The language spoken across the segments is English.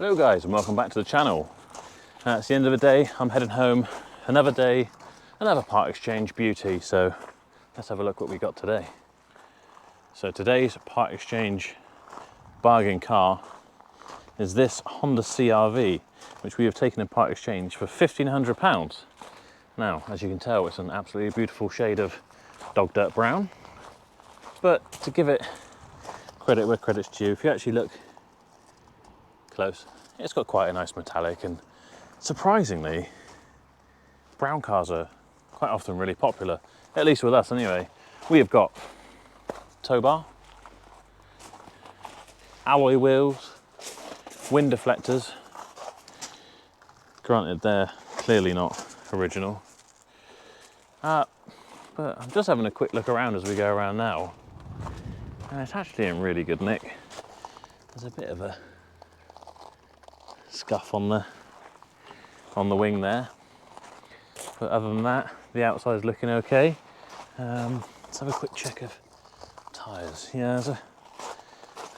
Hello guys and welcome back to the channel. It's the end of the day, I'm heading home. Another day, another part exchange beauty. So let's have a look what we got today. So today's part exchange bargain car is this Honda CR-V, which we have taken in part exchange for £1,500. Now, as you can tell, it's an absolutely beautiful shade of dog dirt brown. But to give it credit where credit's due, if you actually look close, it's got quite a nice metallic, and surprisingly, brown cars are quite often really popular, at least with us anyway. We have got tow bar, alloy wheels, wind deflectors. Granted, they're clearly not original. But I'm just having a quick look around as we go around now, and it's actually in really good nick. There's a bit of a scuff on the wing there, but other than that, the outside's looking okay. Let's have a quick check of tyres. Yeah,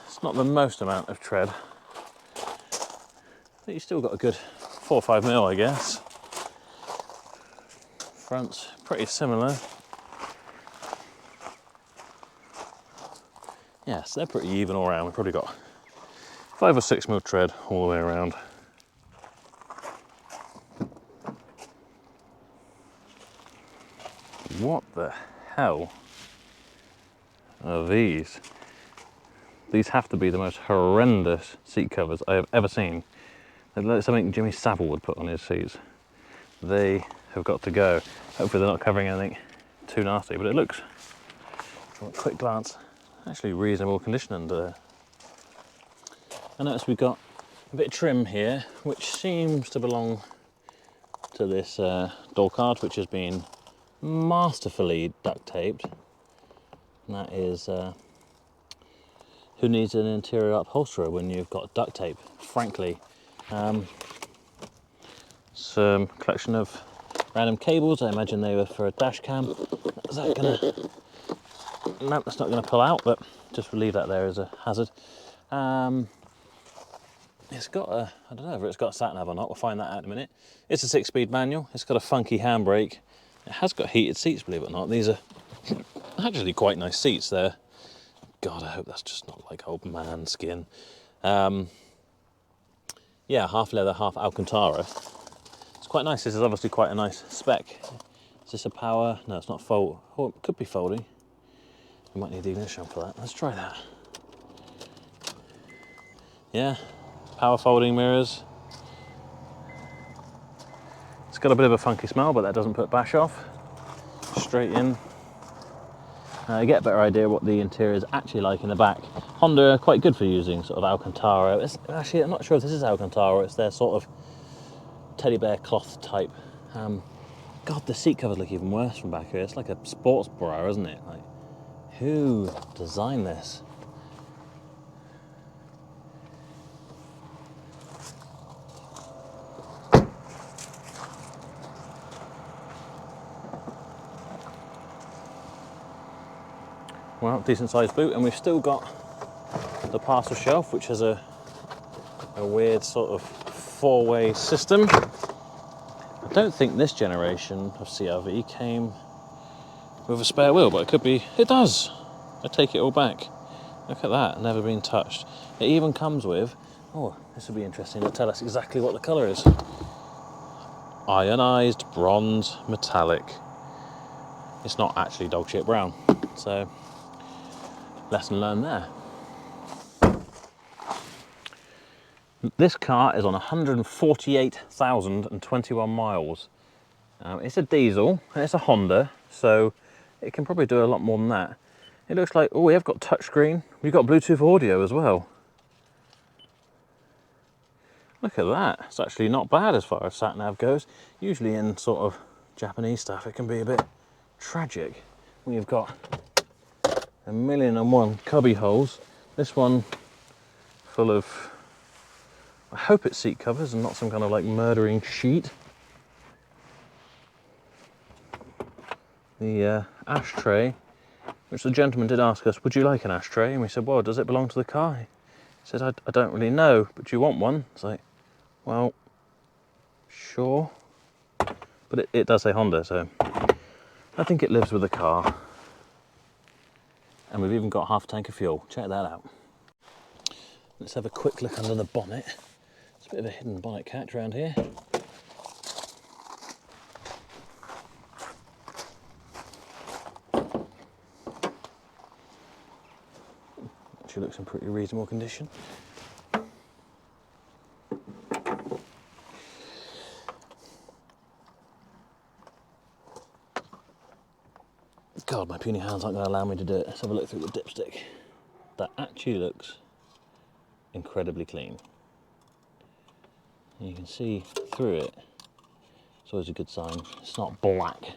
it's not the most amount of tread, but you've still got a good 4 or 5 mil, I guess. Front's pretty similar. Yeah, so they're pretty even all around. We've probably got 5 or 6 mil tread all the way around. What the hell are these? These have to be the most horrendous seat covers I have ever seen. They're like something Jimmy Savile would put on his seats. They have got to go. Hopefully they're not covering anything too nasty, but it looks, from a quick glance, actually reasonable condition under there. I notice we've got a bit of trim here, which seems to belong to this door card, which has been masterfully duct taped. And that is who needs an interior upholsterer when you've got duct tape, frankly. Some collection of random cables. I imagine they were for a dash cam. Is that gonna? No, that's not gonna pull out, but just leave that there as a hazard. It's got a, I don't know if it's got a sat nav or not, we'll find that out in a minute. It's a 6-speed manual, it's got a funky handbrake. It has got heated seats, believe it or not. These are actually quite nice seats there. God, I hope that's just not like old man skin. Yeah, half leather, half Alcantara. It's quite nice. This is obviously quite a nice spec. Is this a power? No, it's not fold. Oh, it could be folding. We might need the ignition for that. Let's try that. Yeah, power folding mirrors. It's got a bit of a funky smell, but that doesn't put bash off. Straight in. You get a better idea what the interior is actually like in the back. Honda are quite good for using sort of Alcantara. Actually, I'm not sure if this is Alcantara. It's their sort of teddy bear cloth type. God, the seat covers look even worse from back here. It's like a sports bra, isn't it? Like, who designed this? Well, decent sized boot, and we've still got the parcel shelf, which has a weird sort of 4-way system. I don't think this generation of CR-V came with a spare wheel, but it could be. It does. I take it all back. Look at that, never been touched. It even comes with, oh, this would be interesting to tell us exactly what the colour is. Ionized bronze metallic. It's not actually dog shit brown, so lesson learned there. This car is on 148,021 miles. It's a diesel and it's a Honda, so it can probably do a lot more than that. It looks like, oh, we have got touchscreen. We've got Bluetooth audio as well. Look at that. It's actually not bad as far as sat nav goes. Usually in sort of Japanese stuff, it can be a bit tragic. We've got 1,000,001 cubby holes. This one full of, I hope it's seat covers and not some kind of like murdering sheet. The ashtray, which the gentleman did ask us, would you like an ashtray? And we said, well, does it belong to the car? said, I don't really know, but do you want one? It's like, well, sure. But it does say Honda, so I think it lives with the car. And we've even got half a tank of fuel. Check that out. Let's have a quick look under the bonnet. It's a bit of a hidden bonnet catch around here. Actually looks in pretty reasonable condition. God, my puny hands aren't going to allow me to do it. Let's have a look through the dipstick. That actually looks incredibly clean. You can see through it. It's always a good sign. It's not black.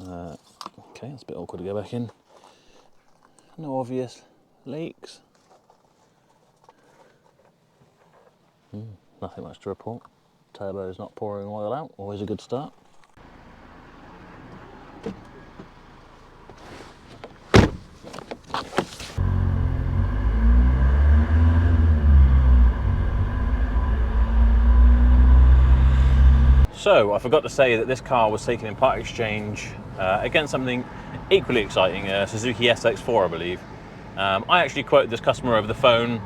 Okay, that's a bit awkward to go back in. No obvious leaks. Nothing much to report. Turbo's not pouring oil out. Always a good start. So, I forgot to say that this car was taken in part exchange against something equally exciting, a Suzuki SX4, I believe. I actually quoted this customer over the phone.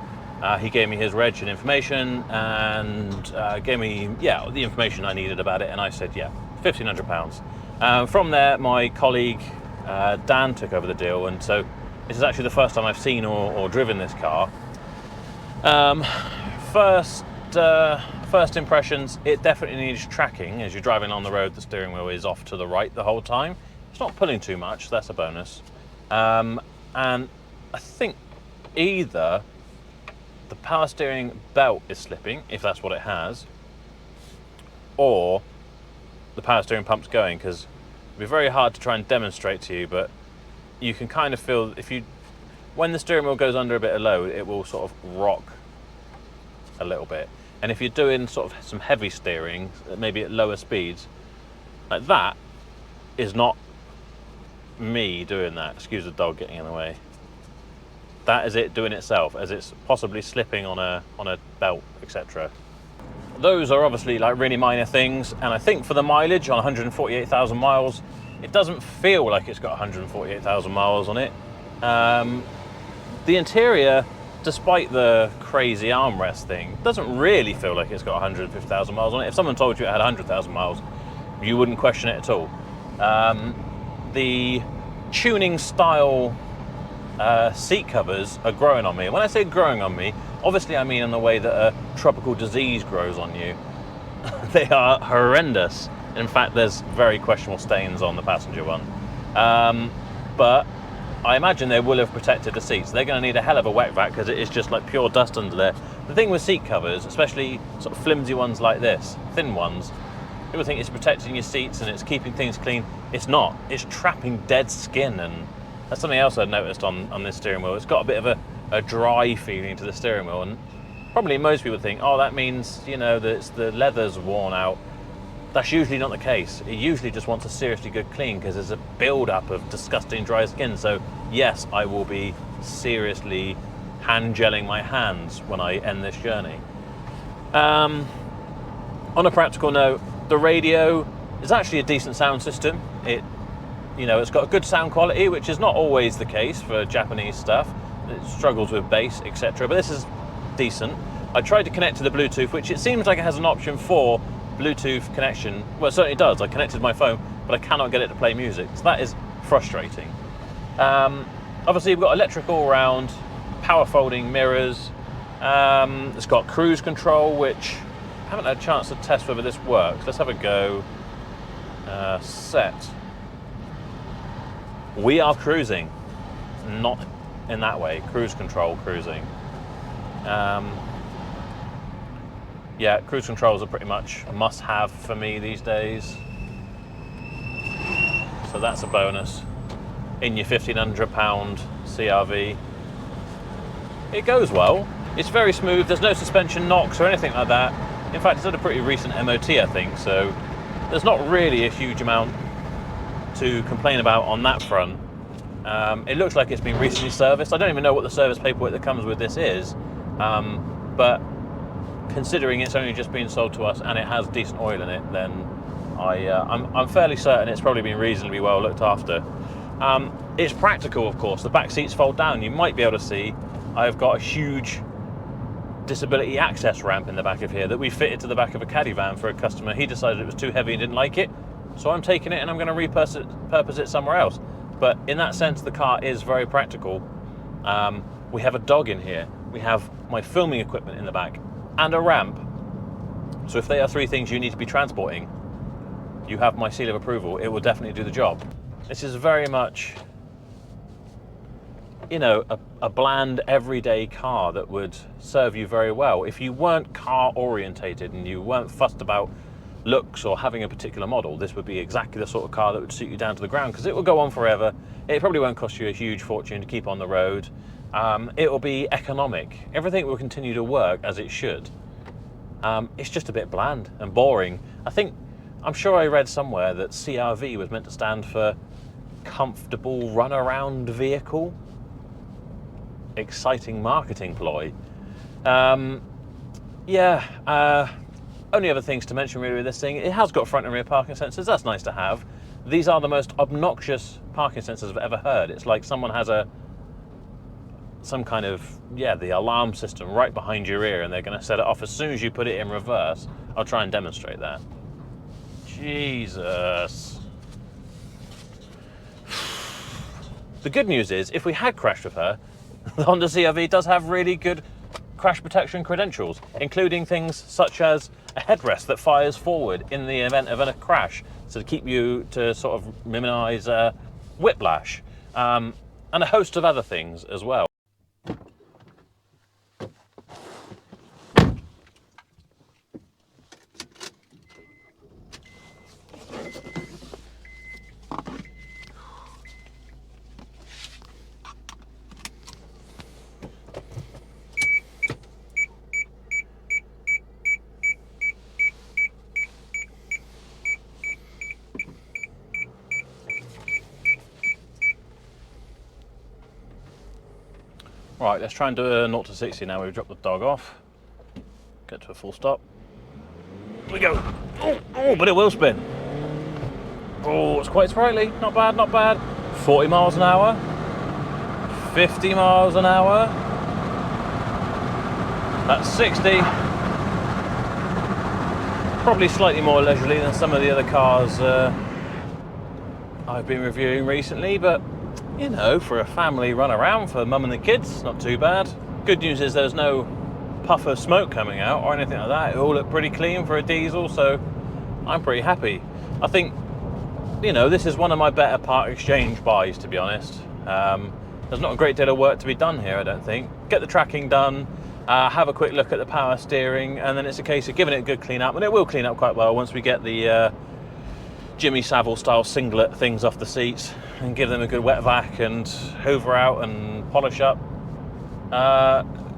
He gave me his reg and information and gave me, the information I needed about it, and I said, yeah, £1,500. From there, my colleague Dan took over the deal, and so this is actually the first time I've seen or driven this car. First impressions, it definitely needs tracking. As you're driving on the road, the steering wheel is off to the right the whole time. It's not pulling too much, that's a bonus. And I think either the power steering belt is slipping, if that's what it has, or the power steering pump's going, because it'd be very hard to try and demonstrate to you, but you can kind of feel, when the steering wheel goes under a bit of load, it will sort of rock a little bit. And if you're doing sort of some heavy steering, maybe at lower speeds, like that is not me doing that. Excuse the dog getting in the way. That is it doing itself, as it's possibly slipping on a belt, etc. Those are obviously like really minor things, and I think for the mileage on 148,000 miles, it doesn't feel like it's got 148,000 miles on it. The interior, despite the crazy armrest thing, doesn't really feel like it's got 150,000 miles on it. If someone told you it had 100,000 miles, you wouldn't question it at all. The tuning style seat covers are growing on me. When I say growing on me, obviously I mean in the way that a tropical disease grows on you. They are horrendous. In fact, there's very questionable stains on the passenger one. But I imagine they will have protected the seats. They're going to need a hell of a wet vac because it is just like pure dust under there. The thing with seat covers, especially sort of flimsy ones like this, thin ones, people think it's protecting your seats and it's keeping things clean. It's not. It's trapping dead skin, and that's something else I noticed on this steering wheel. It's got a bit of a dry feeling to the steering wheel, and probably most people think, oh, that means, that the leather's worn out. That's usually not the case. It usually just wants a seriously good clean because there's a build-up of disgusting dry skin. So yes, I will be seriously hand gelling my hands when I end this journey. On a practical note, the radio is actually a decent sound system. It's got a good sound quality, which is not always the case for Japanese stuff. It struggles with bass, etc. But this is decent. I tried to connect to the Bluetooth, which it seems like it has an option for Bluetooth connection. Well, it certainly does. I connected my phone, but I cannot get it to play music. So that is frustrating. Obviously, we've got electric all round, power folding mirrors. It's got cruise control, which I haven't had a chance to test whether this works. Let's have a go. Set. We are cruising. Not in that way. Cruise control cruising. Yeah, cruise controls are pretty much a must-have for me these days. So that's a bonus in your £1,500 CR-V. It goes well. It's very smooth. There's no suspension knocks or anything like that. In fact, it's had a pretty recent MOT, I think, so there's not really a huge amount to complain about on that front. It looks like it's been recently serviced. I don't even know what the service paperwork that comes with this is, but considering it's only just been sold to us and it has decent oil in it, then I'm fairly certain it's probably been reasonably well looked after. It's practical, of course. The back seats fold down. You might be able to see I've got a huge disability access ramp in the back of here that we fitted to the back of a caddy van for a customer. He decided it was too heavy and didn't like it, so I'm taking it and I'm going to repurpose it somewhere else. But in that sense, the car is very practical. We have a dog in here. We have my filming equipment in the back and a ramp. So if they are three things you need to be transporting, you have my seal of approval. It will definitely do the job. This is very much, you know, a bland everyday car that would serve you very well. If you weren't car orientated and you weren't fussed about looks or having a particular model, this would be exactly the sort of car that would suit you down to the ground, because it will go on forever. It probably won't cost you a huge fortune to keep on the road. It will be economic. Everything will continue to work as it should. It's just a bit bland and boring. I'm sure I read somewhere that CRV was meant to stand for comfortable run-around vehicle. Exciting marketing ploy. Only other things to mention really with this thing, it has got front and rear parking sensors. That's nice to have. These are the most obnoxious parking sensors I've ever heard. It's like someone has some kind of, the alarm system right behind your ear and they're going to set it off as soon as you put it in reverse. I'll try and demonstrate that. Jesus. The good news is, if we had crashed with her, the Honda CR-V does have really good crash protection credentials, including things such as a headrest that fires forward in the event of a crash, so to keep you to sort of minimise whiplash, and a host of other things as well. Right, let's try and do a 0 to 60 now. We've dropped the dog off. Get to a full stop. Here we go. Oh, but it will spin. Oh, it's quite sprightly. Not bad, not bad. 40 miles an hour. 50 miles an hour. That's 60. Probably slightly more leisurely than some of the other cars I've been reviewing recently, but you know, for a family run around for mum and the kids, not too bad. Good news is there's no puff of smoke coming out or anything like that. It all looked pretty clean for a diesel, so I'm pretty happy. I think, you know, this is one of my better part exchange buys, to be honest. There's not a great deal of work to be done here, I don't think. Get the tracking done, have a quick look at the power steering, and then it's a case of giving it a good clean up, and it will clean up quite well once we get the Jimmy Savile style singlet things off the seats and give them a good wet vac and hoover out and polish up.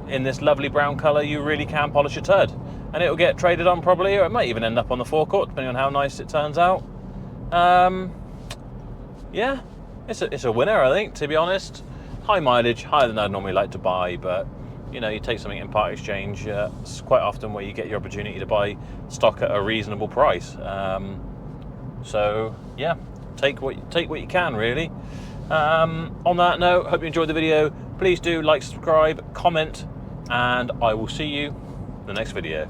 In this lovely brown colour, you really can polish a turd, and it'll get traded on probably, or it might even end up on the forecourt depending on how nice it turns out. Yeah, it's a winner, I think, to be honest. High mileage, higher than I'd normally like to buy, but you know, you take something in part exchange, it's quite often where you get your opportunity to buy stock at a reasonable price. So yeah, take what you can, really. On that note, hope you enjoyed the video. Please do like, subscribe, comment, and I will see you in the next video.